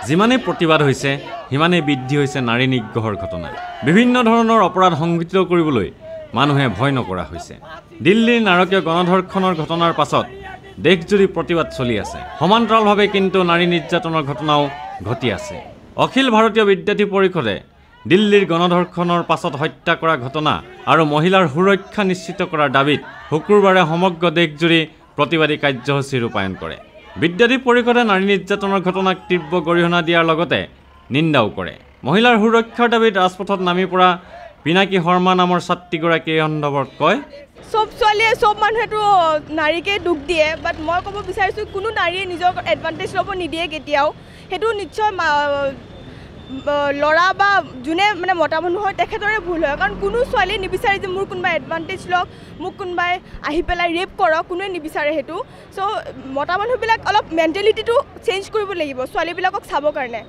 যিমানেই প্ৰতিবাদ হৈছে সিমানেই বৃদ্ধি হৈছে নাৰী নিগ্ৰহৰ ঘটনা। বিভিন্ন ধৰণৰ অপৰাধ সংঘটিত কৰিবলৈ মানুহে ভয় নকৰা হৈছে। দিল্লীৰ নাৰকীয় গণধৰ্ষণৰ ঘটনাৰ পাছত দেশজুৰি প্ৰতিবাদ চলি আছে। সমান্তৰালভাৱে কিন্তু নাৰী নিৰ্যাতনৰ ঘটনাও ঘটি আছে। অখিল ভাৰতীয় বিদ্যাৰ্থী পৰিষদে দিল্লীৰ গণধৰ্ষণৰ পাছত হত্যা কৰা ঘটনা আৰু মহিলাৰ সুৰক্ষা নিশ্চিত কৰাৰ দাবীত শুকুৰবাৰে সমগ্ৰ দেশজুৰি প্ৰতিবাদী কাৰ্যসূচী ৰূপায়ণ কৰে। বিদ্যাৰ্থী পৰিষদে নাৰী নিৰ্যাতনৰ ঘটনাক তীব্ৰ গৰিহণা দিয়াৰ লগতে নিন্দাও কৰে। মহিলাৰ সুৰক্ষাৰ দাবীত ৰাজপথত নামি পৰা পিনাকী শৰ্মা নামৰ ছাত্ৰীগৰাকীয়ে এই সন্দৰ্ভত কয়, সব ছোৱালীয়ে সব মানুহেতো নাৰীকে দুখ দিয়ে, বাট মই ক'ব বিচাৰিছোঁ কোনো নাৰীয়ে নিজৰ এডভান্টেজ ল'ব নিদিয়ে কেতিয়াও। সেইটো নিশ্চয় ল'ৰা বা যোনে মানে মতা মানুহ হয় তেখেতৰে ভুল হয়, কাৰণ কোনো ছোৱালীয়ে নিবিচাৰে যে মোৰ কোনোবাই এডভান্টেজ লওক, মোক কোনোবাই আহি পেলাই ৰেপ কৰক, কোনোৱে নিবিচাৰে সেইটো। চ' মতা মানুহবিলাক অলপ মেণ্টেলিটিটো চেঞ্জ কৰিব লাগিব ছোৱালীবিলাকক চাবৰ কাৰণে।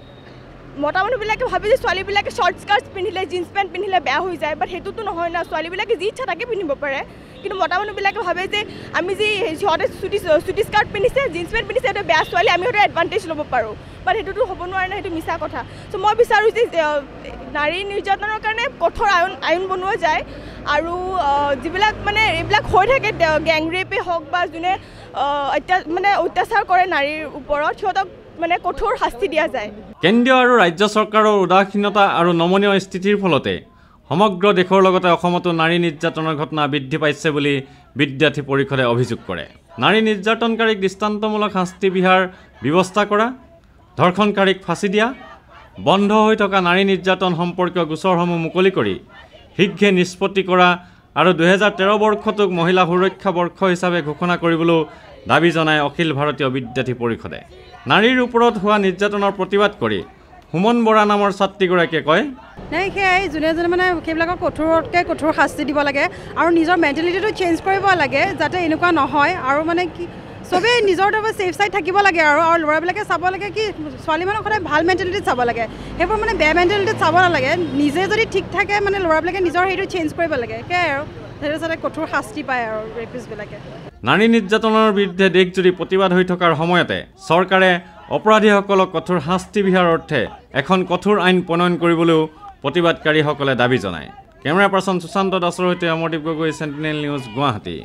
মতা মানুহবিলাকে ভাবে যে ছোৱালীবিলাকে শ্বৰ্ট স্কাৰ্টছ পিন্ধিলে, জীন্স পেণ্ট পিন্ধিলে বেয়া হৈ যায়, বাট সেইটোতো নহয় না। ছোৱালীবিলাকে যি ইচ্ছা তাকে পিন্ধিব পাৰে, কিন্তু মতা মানুহবিলাকে ভাবে যে আমি যি সিহঁতে চুটি স্কাৰ্ট পিন্ধিছে, জীন্স পেণ্ট পিন্ধিছে, সেইটো বেয়া ছোৱালী, আমি সিহঁতে এডভান্টেজ ল'ব পাৰোঁ, বাট সেইটোতো হ'ব নোৱাৰে না, সেইটো মিছা কথা। চ' মই বিচাৰোঁ যে নাৰী নিৰ্যাতনৰ কাৰণে কঠোৰ আইন বনোৱা যায়, আৰু যিবিলাক মানে এইবিলাক হৈ থাকে গেং ৰেপেই হওক বা যোনে অত্যাচাৰ কৰে নাৰীৰ ওপৰত, সিহঁতক মানে কঠোৰ শাস্তি দিয়া যায়। কেন্দ্ৰীয় আৰু ৰাজ্য চৰকাৰৰ উদাসীনতা আৰু নমনীয় স্থিতিৰ ফলতে সমগ্ৰ দেশৰ লগতে অসমতো নাৰী নিৰ্যাতনৰ ঘটনা বৃদ্ধি পাইছে বুলি বিদ্যাৰ্থী পৰিষদে অভিযোগ কৰে। নাৰী নিৰ্যাতনকাৰীক দৃষ্টান্তমূলক শাস্তি বিহাৰ ব্যৱস্থা কৰা, ধৰ্ষণকাৰীক ফাঁচি দিয়া, বন্ধ হৈ থকা নাৰী নিৰ্যাতন সম্পৰ্কীয় গোচৰসমূহ মুকলি কৰি শীঘ্ৰে নিষ্পত্তি কৰা আৰু 2013 বৰ্ষটোক মহিলা সুৰক্ষা বৰ্ষ হিচাপে ঘোষণা কৰিবলৈ দাবী জনায় অখিল ভাৰতীয় বিদ্যাৰ্থী পৰিষদে। নাৰীৰ ওপৰত হোৱা নিৰ্যাতনৰ প্ৰতিবাদ কৰি সুমন বৰা নামৰ ছাত্ৰীগৰাকীয়ে কয়, নাই সেয়াই যোনে যোনে মানে সেইবিলাকক কঠোৰতকৈ কঠোৰ শাস্তি দিব লাগে আৰু নিজৰ মেণ্টেলিটিটো চেঞ্জ কৰিব লাগে যাতে এনেকুৱা নহয়, আৰু মানে কি চবেই নিজৰ তাৰপৰা ছেফ ছাইড থাকিব লাগে, আৰু ল'ৰাবিলাকে চাব লাগে কি ছোৱালী মানুহক সদায় ভাল মেণ্টেলিটিত চাব লাগে, সেইবোৰ মানে বেয়া মেণ্টেলিটিত চাব নালাগে। নিজে যদি ঠিক থাকে মানে ল'ৰাবিলাকে নিজৰ সেইটো চেঞ্জ কৰিব লাগে, সেয়াই আৰু সেইটো যাতে কঠোৰ শাস্তি পায় আৰু ৰেপিষ্টবিলাকে। নাৰী নিৰ্যাতনৰ বিৰুদ্ধে দেশজুৰি প্ৰতিবাদ হৈ থকাৰ সময়তে চৰকাৰে অপৰাধীসকলক কঠোৰ শাস্তি বিহাৰ অৰ্থে এখন কঠোৰ আইন প্ৰণয়ন কৰিবলৈও প্ৰতিবাদকাৰীসকলে দাবী জনায়। কেমেৰা পাৰ্চন সুশান্ত দাসৰ সৈতে অমৰদীপ গগৈ, চেণ্টিনেল নিউজ, গুৱাহাটী।